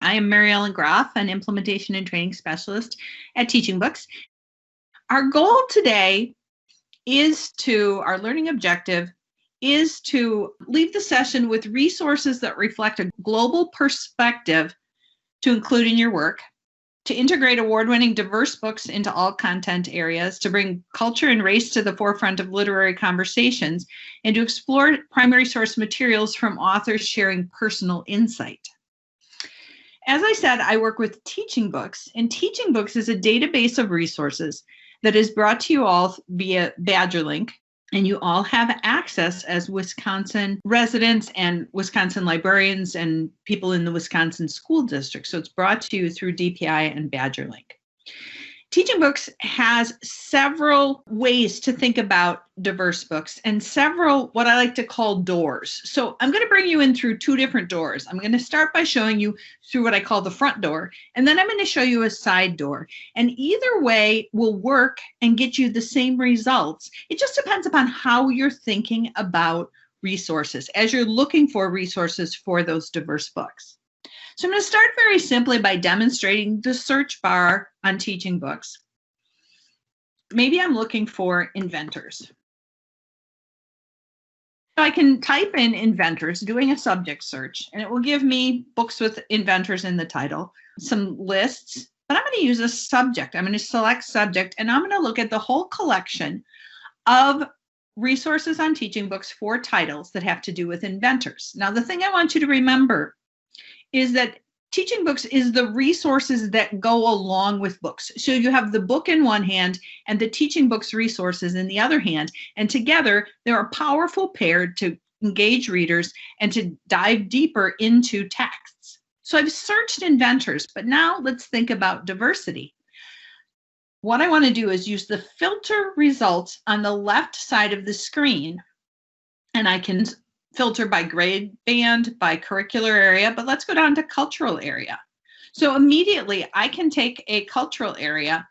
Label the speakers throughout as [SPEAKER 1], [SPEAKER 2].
[SPEAKER 1] I am Mary Ellen Groff, an implementation and training specialist at TeachingBooks. Our goal today our learning objective is to leave the session with resources that reflect a global perspective to include in your work, to integrate award-winning diverse books into all content areas, to bring culture and race to the forefront of literary conversations, and to explore primary source materials from authors sharing personal insight. As I said, I work with TeachingBooks, and TeachingBooks is a database of resources that is brought to you all via BadgerLink, and you all have access as Wisconsin residents and Wisconsin librarians and people in the Wisconsin school district. So it's brought to you through DPI and BadgerLink. TeachingBooks has several ways to think about diverse books and several what I like to call doors. So I'm going to bring you in through two different doors. I'm going to start by showing you through what I call the front door, and then I'm going to show you a side door. And either way will work and get you the same results. It just depends upon how you're thinking about resources as you're looking for resources for those diverse books. So I'm going to start very simply by demonstrating the search bar on TeachingBooks. Maybe I'm looking for inventors. So I can type in inventors, doing a subject search, and it will give me books with inventors in the title, some lists, but I'm going to use a subject. I'm going to select subject, and I'm going to look at the whole collection of resources on TeachingBooks for titles that have to do with inventors. Now, the thing I want you to remember is that TeachingBooks is the resources that go along with books. So you have the book in one hand and the TeachingBooks resources in the other hand, and together they're a powerful pair to engage readers and to dive deeper into texts. So I've searched inventors, but now let's think about diversity. What I want to do is use the filter results on the left side of the screen, and I can filter by grade band, by curricular area, but let's go down to cultural area. So immediately I can take a cultural area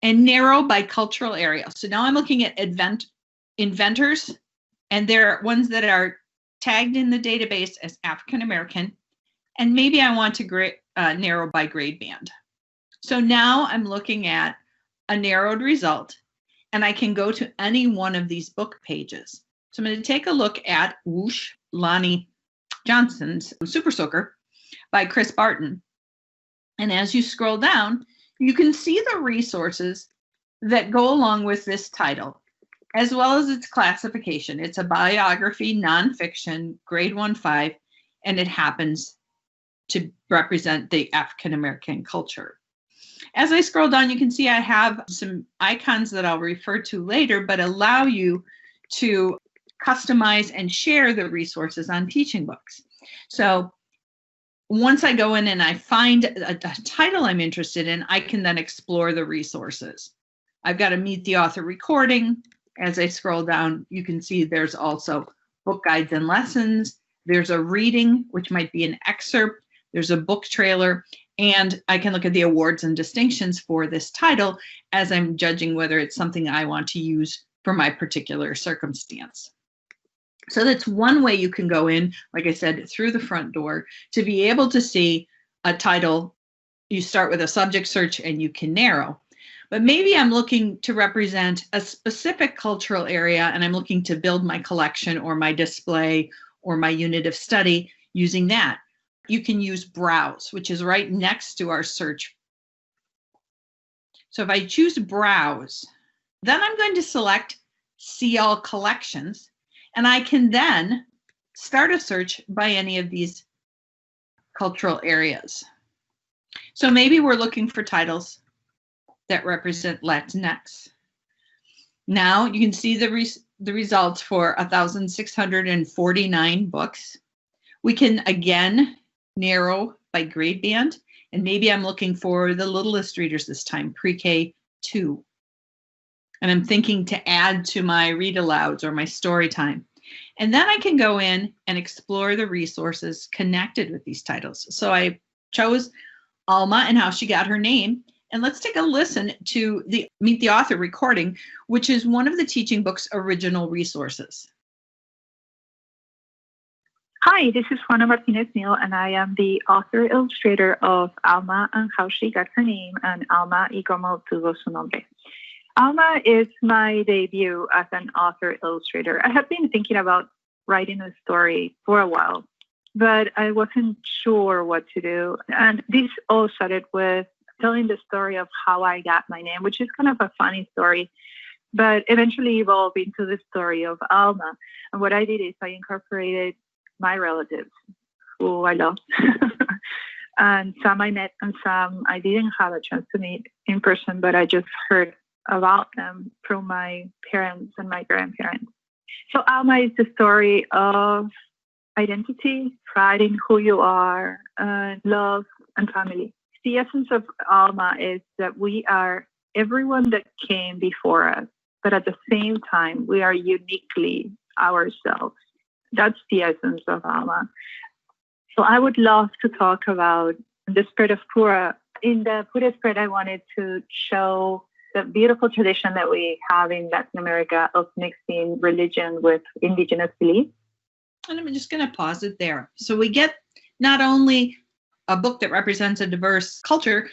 [SPEAKER 1] and narrow by cultural area. So now I'm looking at inventors, and there are ones that are tagged in the database as African American, and maybe I want to narrow by grade band. So now I'm looking at a narrowed result, and I can go to any one of these book pages. So I'm going to take a look at Whoosh, Lonnie Johnson's Super Soaker by Chris Barton. And as you scroll down, you can see the resources that go along with this title, as well as its classification. It's a biography, nonfiction, grade 1-5, and it happens to represent the African American culture. As I scroll down, you can see I have some icons that I'll refer to later, but allow you to customize and share the resources on TeachingBooks. So once I go in and I find a title I'm interested in, I can then explore the resources. I've got a Meet the Author recording. As I scroll down, you can see there's also book guides and lessons. There's a reading, which might be an excerpt. There's a book trailer, and I can look at the awards and distinctions for this title as I'm judging whether it's something I want to use for my particular circumstance. So that's one way you can go in, like I said, through the front door to be able to see a title. You start with a subject search and you can narrow. But maybe I'm looking to represent a specific cultural area and I'm looking to build my collection or my display or my unit of study using that. You can use Browse, which is right next to our search. So if I choose Browse, then I'm going to select See All Collections. And I can then start a search by any of these cultural areas. So maybe we're looking for titles that represent Latinx. Now you can see the results for 1,649 books. We can again narrow by grade band, and maybe I'm looking for the littlest readers this time, pre-K 2. And I'm thinking to add to my read alouds or my story time. And then I can go in and explore the resources connected with these titles. So I chose Alma and how she got her name. And let's take a listen to the Meet the Author recording, which is one of the TeachingBooks original resources.
[SPEAKER 2] Hi, this is Juana Martinez-Neal, and I am the author-illustrator of Alma and How She Got Her Name and Alma y Cómo Tuvo Su Nombre. Alma is my debut as an author-illustrator. I have been thinking about writing a story for a while, but I wasn't sure what to do. And this all started with telling the story of how I got my name, which is kind of a funny story, but eventually evolved into the story of Alma. And what I did is I incorporated my relatives, who I love, and some I met and some I didn't have a chance to meet in person, but I just heard about them from my parents and my grandparents. So Alma is the story of identity, pride in who you are, love, and family. The essence of Alma is that we are everyone that came before us, but at the same time, we are uniquely ourselves. That's the essence of Alma. So I would love to talk about the spirit of Pura. In the Pura spirit, I wanted to show the beautiful tradition that we have in Latin America of mixing religion with indigenous belief.
[SPEAKER 1] And I'm just going to pause it there. So we get not only a book that represents a diverse culture,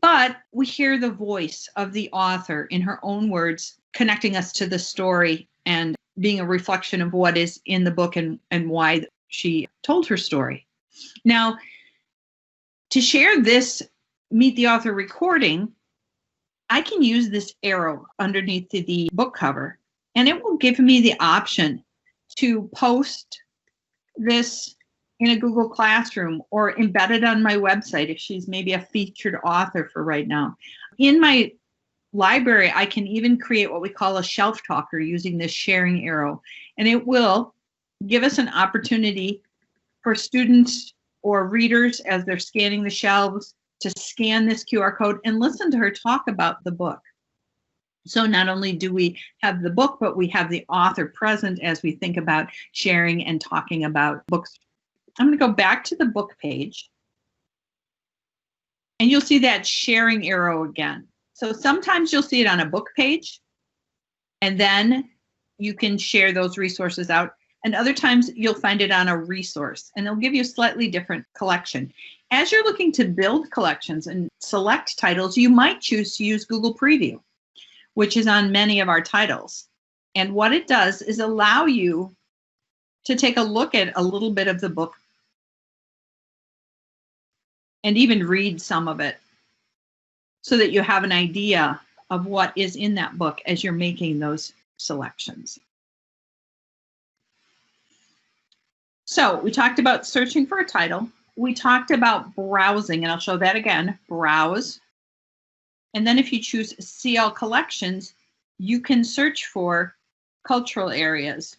[SPEAKER 1] but we hear the voice of the author in her own words, connecting us to the story and being a reflection of what is in the book and why she told her story. Now, to share this Meet the Author recording, I can use this arrow underneath the book cover, and it will give me the option to post this in a Google Classroom or embed it on my website if she's maybe a featured author for right now. In my library, I can even create what we call a shelf talker using this sharing arrow, and it will give us an opportunity for students or readers as they're scanning the shelves to scan this QR code and listen to her talk about the book. So not only do we have the book, but we have the author present as we think about sharing and talking about books. I'm going to go back to the book page, and you'll see that sharing arrow again. So sometimes you'll see it on a book page, and then you can share those resources out. And other times you'll find it on a resource, and they'll give you a slightly different collection. As you're looking to build collections and select titles, you might choose to use Google Preview, which is on many of our titles. And what it does is allow you to take a look at a little bit of the book and even read some of it, so that you have an idea of what is in that book as you're making those selections. So we talked about searching for a title. We talked about browsing, and I'll show that again, browse. And then if you choose See All Collections, you can search for cultural areas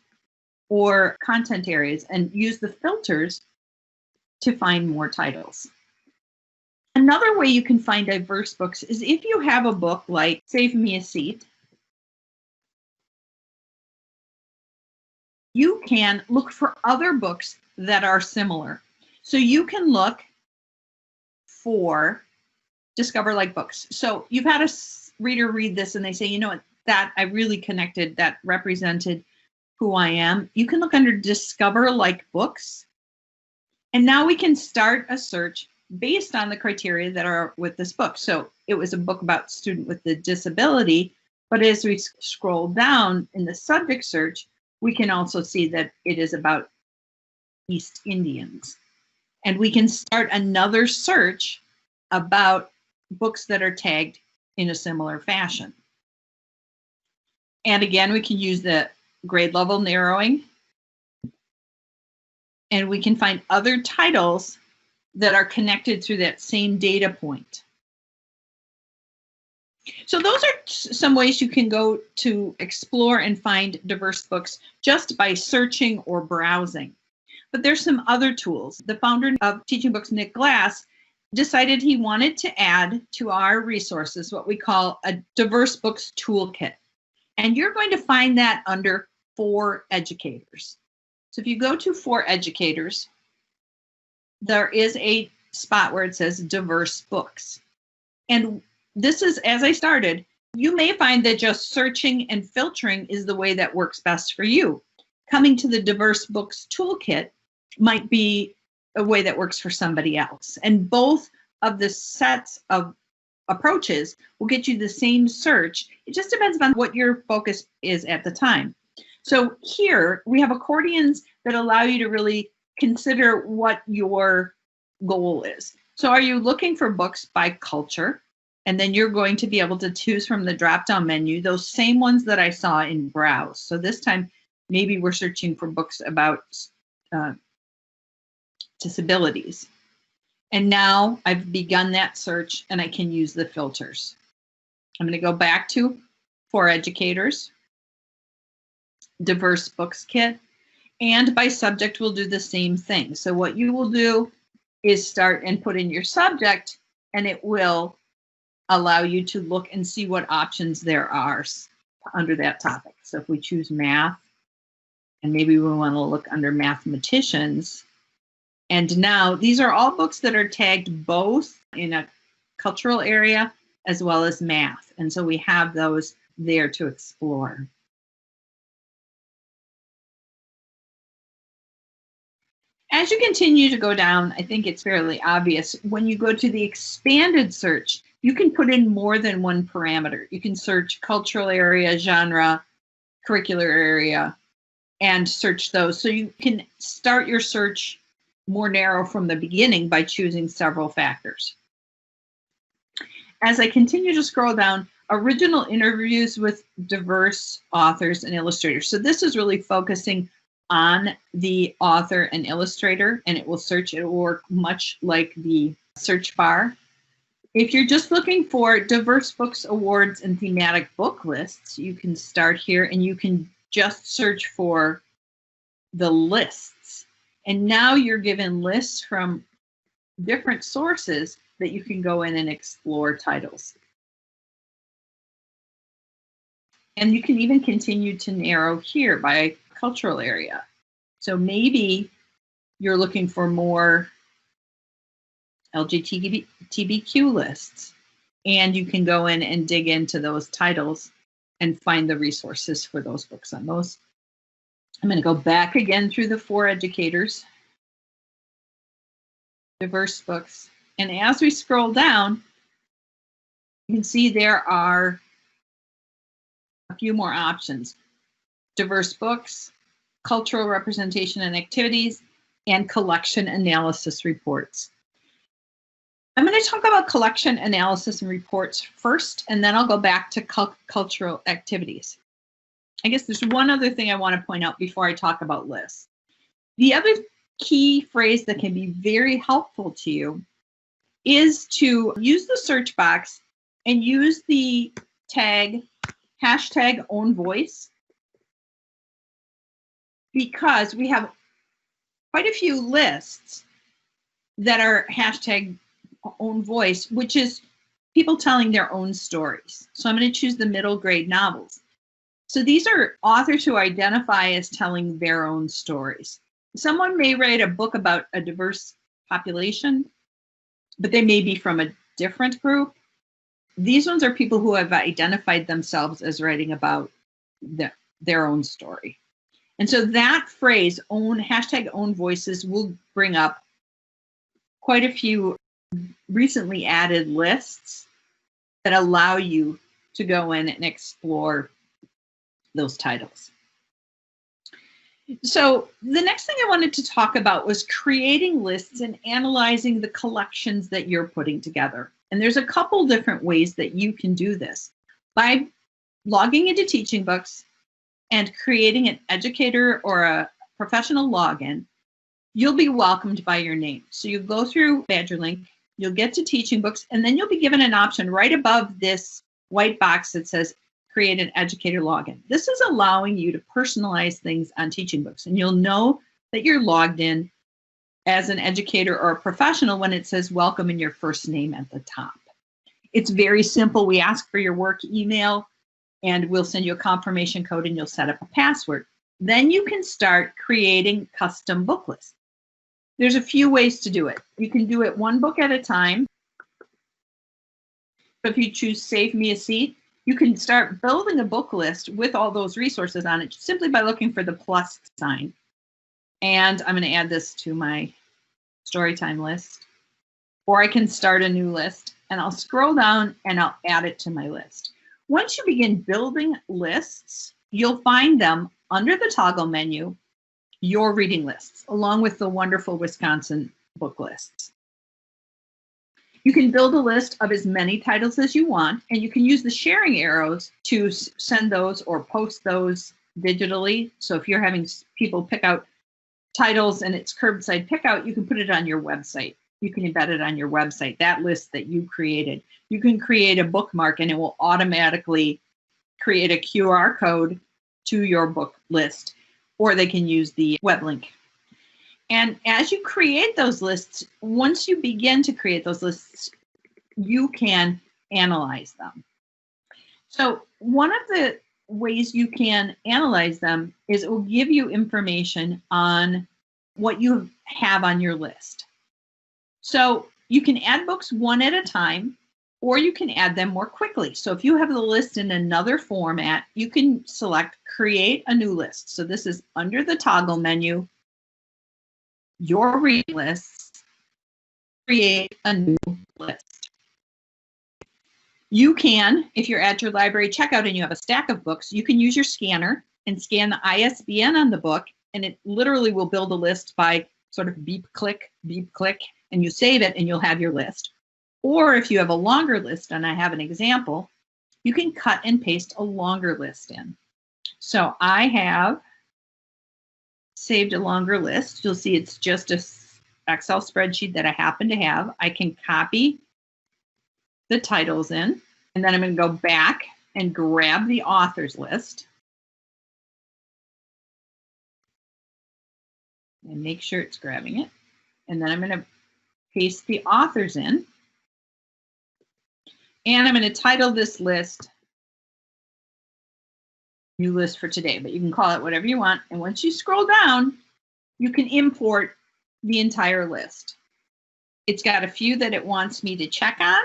[SPEAKER 1] or content areas and use the filters to find more titles. Another way you can find diverse books is if you have a book like Save Me a Seat, you can look for other books that are similar. So you can look for Discover Like Books. So you've had a reader read this and they say, you know what, that I really connected, that represented who I am. You can look under Discover Like Books. And now we can start a search based on the criteria that are with this book. So it was a book about student with a disability, but as we scroll down in the subject search, we can also see that it is about East Indians. And we can start another search about books that are tagged in a similar fashion. And again, we can use the grade level narrowing, and we can find other titles that are connected through that same data point. So those are some ways you can go to explore and find diverse books just by searching or browsing. But there's some other tools. The founder of TeachingBooks, Nick Glass, decided he wanted to add to our resources what we call a diverse books toolkit. And you're going to find that under For Educators. So if you go to For Educators, there is a spot where it says diverse books. And this is, as I started, you may find that just searching and filtering is the way that works best for you. Coming to the diverse books toolkit, might be a way that works for somebody else. And both of the sets of approaches will get you the same search. It just depends on what your focus is at the time. So here we have accordions that allow you to really consider what your goal is. So are you looking for books by culture? And then you're going to be able to choose from the drop-down menu, those same ones that I saw in Browse. So this time, maybe we're searching for books about disabilities. And now I've begun that search and I can use the filters. I'm going to go back to For Educators, Diverse Books Kit, and by subject we'll do the same thing. So what you will do is start and put in your subject, and it will allow you to look and see what options there are under that topic. So if we choose math, and maybe we want to look under mathematicians, and now these are all books that are tagged both in a cultural area as well as math. And so we have those there to explore. As you continue to go down, I think it's fairly obvious, when you go to the expanded search, you can put in more than one parameter. You can search cultural area, genre, curricular area, and search those. So you can start your search more narrow from the beginning by choosing several factors. As I continue to scroll down, original interviews with diverse authors and illustrators. So this is really focusing on the author and illustrator, and it will search, it will work much like the search bar. If you're just looking for diverse books, awards, and thematic book lists, you can start here and you can just search for the lists. And now you're given lists from different sources that you can go in and explore titles. And you can even continue to narrow here by cultural area. So maybe you're looking for more LGBTQ lists, and you can go in and dig into those titles and find the resources for those books on those. I'm going to go back again through the For Educators, diverse books, and as we scroll down, you can see there are a few more options. Diverse books, cultural representation and activities, and collection analysis reports. I'm going to talk about collection analysis and reports first, and then I'll go back to cultural activities. I guess there's one other thing I want to point out before I talk about lists. The other key phrase that can be very helpful to you is to use the search box and use the tag #ownvoice, because we have quite a few lists that are #ownvoice, which is people telling their own stories. So I'm going to choose the middle grade novels. So these are authors who identify as telling their own stories. Someone may write a book about a diverse population, but they may be from a different group. These ones are people who have identified themselves as writing about their own story. And so that phrase, #ownvoices, will bring up quite a few recently added lists that allow you to go in and explore those titles. So the next thing I wanted to talk about was creating lists and analyzing the collections that you're putting together. And there's a couple different ways that you can do this. By logging into TeachingBooks and creating an educator or a professional login, you'll be welcomed by your name. So you go through Badger Link, you'll get to TeachingBooks, and then you'll be given an option right above this white box that says create an educator login. This is allowing you to personalize things on TeachingBooks, and you'll know that you're logged in as an educator or a professional when it says welcome in your first name at the top. It's very simple. We ask for your work email, and we'll send you a confirmation code, and you'll set up a password. Then you can start creating custom book lists. There's a few ways to do it. You can do it one book at a time. But if you choose Save Me a Seat, you can start building a book list with all those resources on it simply by looking for the plus sign. And I'm going to add this to my Storytime list. Or I can start a new list, and I'll scroll down and I'll add it to my list. Once you begin building lists, you'll find them under the toggle menu, your reading lists, along with the wonderful Wisconsin book lists. You can build a list of as many titles as you want, and you can use the sharing arrows to send those or post those digitally. So if you're having people pick out titles and it's curbside pickout, you can put it on your website. You can embed it on your website, that list that you created. You can create a bookmark and it will automatically create a QR code to your book list, or they can use the web link. And as you create those lists, once you begin to create those lists, you can analyze them. So one of the ways you can analyze them is it will give you information on what you have on your list. So you can add books one at a time, or you can add them more quickly. So if you have the list in another format, you can select Create a New List. So this is under the toggle menu, Your Reading Lists, Create a New List. You can, if you're at your library checkout and you have a stack of books, you can use your scanner and scan the ISBN on the book, and it literally will build a list by sort of beep, click, and you save it and you'll have your list. Or if you have a longer list, and I have an example, you can cut and paste a longer list in. So I have saved a longer list. You'll see it's just an Excel spreadsheet that I happen to have. I can copy the titles in, and then I'm going to go back and grab the authors list and make sure it's grabbing it. And then I'm going to paste the authors in. And I'm going to title this list New List for Today, but you can call it whatever you want. And once you scroll down, you can import the entire list. It's got a few that it wants me to check on,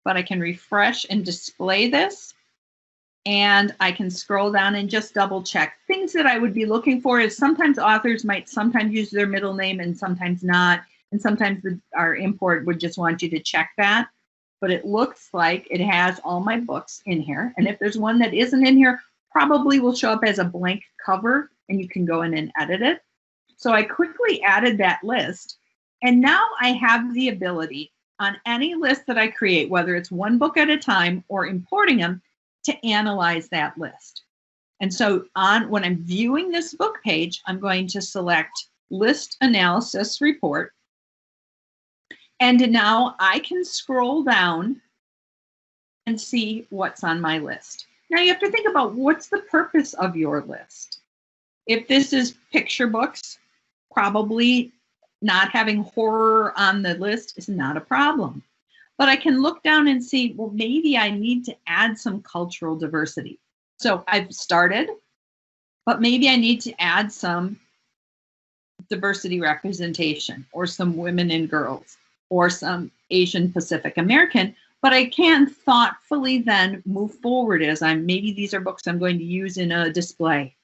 [SPEAKER 1] but I can refresh and display this. And I can scroll down and just double check. Things that I would be looking for is sometimes authors might sometimes use their middle name and sometimes not. And sometimes our import would just want you to check that. But it looks like it has all my books in here. And if there's one that isn't in here, probably will show up as a blank cover and you can go in and edit it. So I quickly added that list. And now I have the ability on any list that I create, whether it's one book at a time or importing them, to analyze that list. And so when I'm viewing this book page, I'm going to select List Analysis Report. And now I can scroll down and see what's on my list. Now you have to think about what's the purpose of your list. If this is picture books, probably not having horror on the list is not a problem. But I can look down and see, well, maybe I need to add some cultural diversity. So I've started, but maybe I need to add some diversity representation or some women and girls or some Asian Pacific American, but I can thoughtfully then move forward as maybe these are books I'm going to use in a display.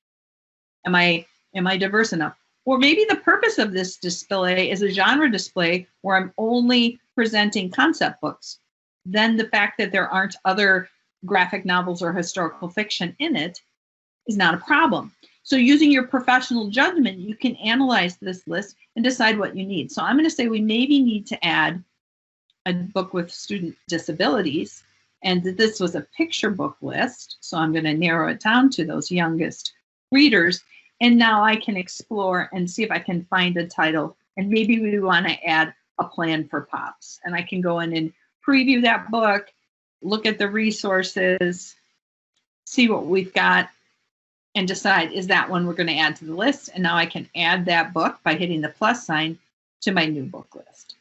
[SPEAKER 1] Am I diverse enough? Or maybe the purpose of this display is a genre display where I'm only presenting concept books. Then the fact that there aren't other graphic novels or historical fiction in it is not a problem. So using your professional judgment, you can analyze this list and decide what you need. So I'm going to say we maybe need to add a book with student disabilities, and that this was a picture book list. So I'm going to narrow it down to those youngest readers. And now I can explore and see if I can find a title. And maybe we want to add A Plan for Pops. And I can go in and preview that book, look at the resources, see what we've got, and decide, is that one we're going to add to the list? And now I can add that book by hitting the plus sign to my new book list.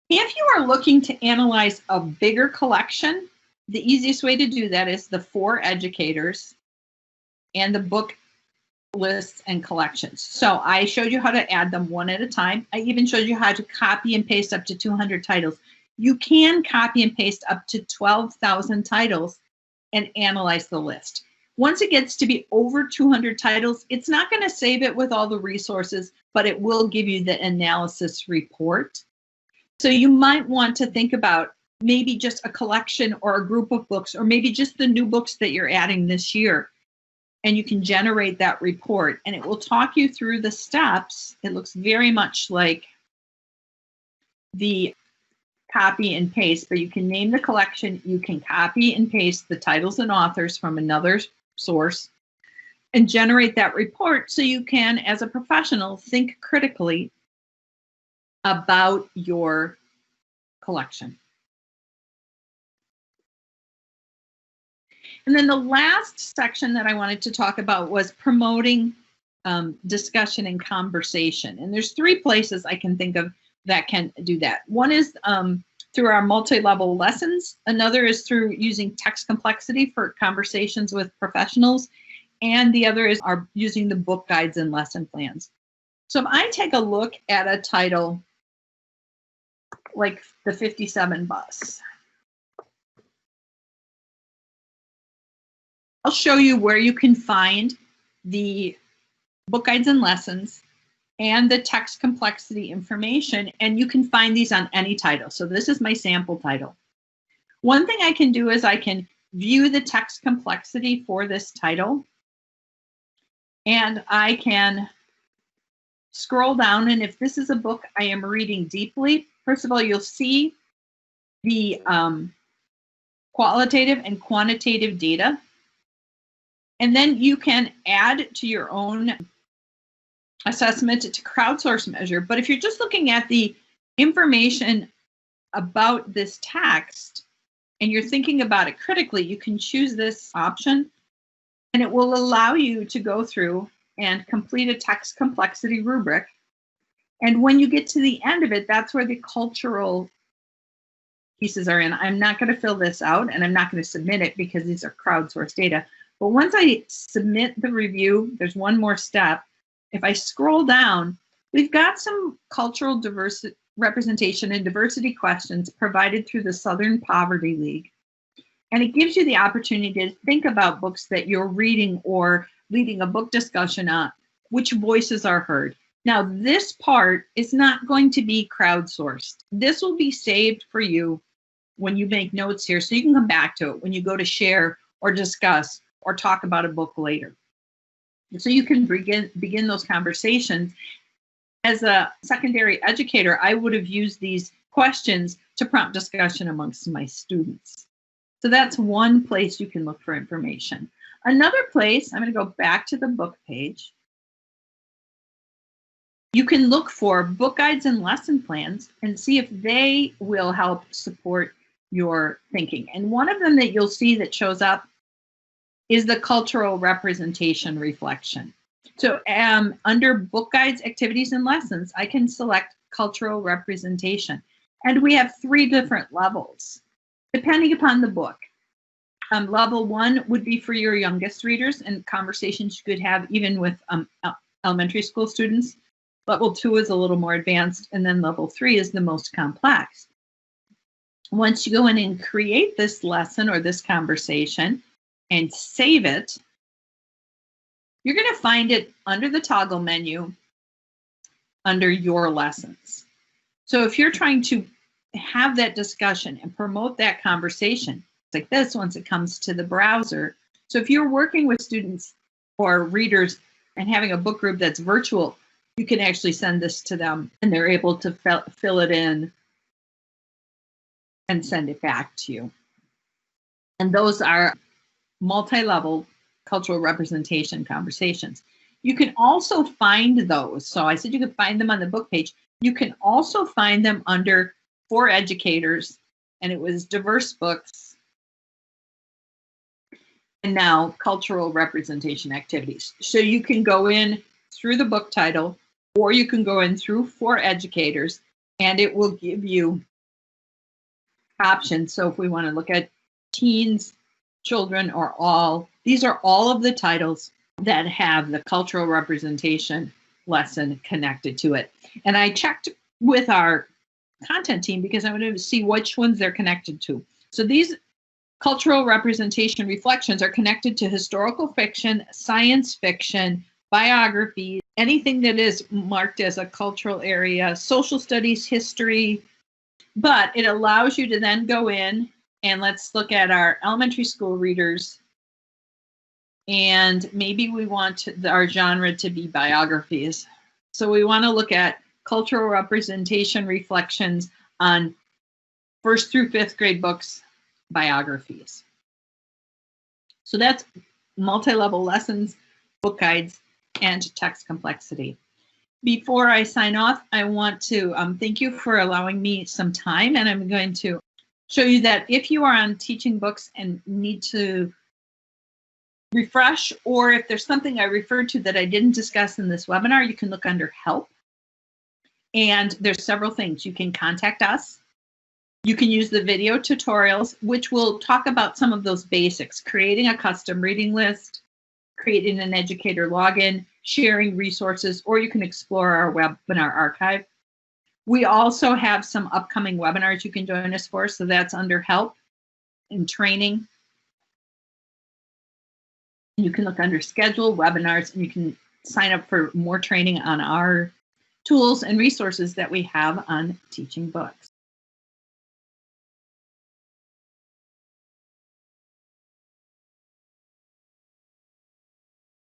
[SPEAKER 1] If you are looking to analyze a bigger collection, the easiest way to do that is the 4 educators and the book lists and collections. So I showed you how to add them one at a time. I even showed you how to copy and paste up to 200 titles. You can copy and paste up to 12,000 titles and analyze the list. Once it gets to be over 200 titles, it's not going to save it with all the resources, but it will give you the analysis report. So you might want to think about maybe just a collection or a group of books, or maybe just the new books that you're adding this year. And you can generate that report, and it will talk you through the steps. It looks very much like the copy and paste, but you can name the collection, you can copy and paste the titles and authors from another source and generate that report so you can, as a professional, think critically about your collection. And then the last section that I wanted to talk about was promoting discussion and conversation. And there's 3 places I can think of that can do that. One is through our multi-level lessons. Another is through using text complexity for conversations with professionals. And the other is using the book guides and lesson plans. So if I take a look at a title like the 57 bus, I'll show you where you can find the book guides and lessons and the text complexity information, and you can find these on any title. So this is my sample title. One thing I can do is I can view the text complexity for this title, and I can scroll down, and if this is a book I am reading deeply, first of all, you'll see the qualitative and quantitative data. And then you can add to your own assessment to crowdsource measure. But if you're just looking at the information about this text and you're thinking about it critically, you can choose this option, and it will allow you to go through and complete a text complexity rubric. And when you get to the end of it, that's where the cultural pieces are in. I'm not going to fill this out, and I'm not going to submit it because these are crowdsourced data. But once I submit the review, there's one more step. If I scroll down, we've got some cultural diversity, representation and diversity questions provided through the Southern Poverty League. And it gives you the opportunity to think about books that you're reading or leading a book discussion on, which voices are heard. Now, this part is not going to be crowdsourced. This will be saved for you when you make notes here, so you can come back to it when you go to share or discuss or talk about a book later. So you can begin those conversations. As a secondary educator, I would have used these questions to prompt discussion amongst my students. So that's one place you can look for information. Another place, I'm going to go back to the book page. You can look for book guides and lesson plans and see if they will help support your thinking. And one of them that you'll see that shows up is the cultural representation reflection. So under book guides, activities, and lessons, I can select cultural representation. And we have 3 different levels, depending upon the book. Level 1 would be for your youngest readers and conversations you could have even with elementary school students. Level 2 is a little more advanced, and then level 3 is the most complex. Once you go in and create this lesson or this conversation, and save it, you're going to find it under the toggle menu under your lessons. So if you're trying to have that discussion and promote that conversation, it's like this once it comes to the browser. So if you're working with students or readers and having a book group that's virtual, you can actually send this to them and they're able to fill it in and send it back to you. And those are multi-level cultural representation conversations. You can also find those. So I said you could find them on the book page. You can also find them under For Educators, and it was diverse books, and now cultural representation activities. So you can go in through the book title, or you can go in through For Educators, and it will give you options. So if we want to look at teens, children, or all, these are all of the titles that have the cultural representation lesson connected to it. And I checked with our content team because I wanted to see which ones they're connected to. So these Cultural representation reflections are connected to historical fiction, science fiction, biography, anything that is marked as a cultural area, social studies, history, but it allows you to then go in and let's look at our elementary school readers, and maybe we want our genre to be biographies. So we want to look at cultural representation reflections on 1st through 5th grade books, biographies. So that's multi-level lessons, book guides, and text complexity. Before I sign off, I want to thank you for allowing me some time, and I'm going to show you that if you are on TeachingBooks and need to refresh, or if there's something I referred to that I didn't discuss in this webinar, you can look under Help. And there's several things. You can contact us. You can use the video tutorials, which will talk about some of those basics, creating a custom reading list, creating an educator login, sharing resources, or you can explore our webinar archive. We also have some upcoming webinars you can join us for, so that's under Help and Training. You can look under Schedule, Webinars, and you can sign up for more training on our tools and resources that we have on TeachingBooks.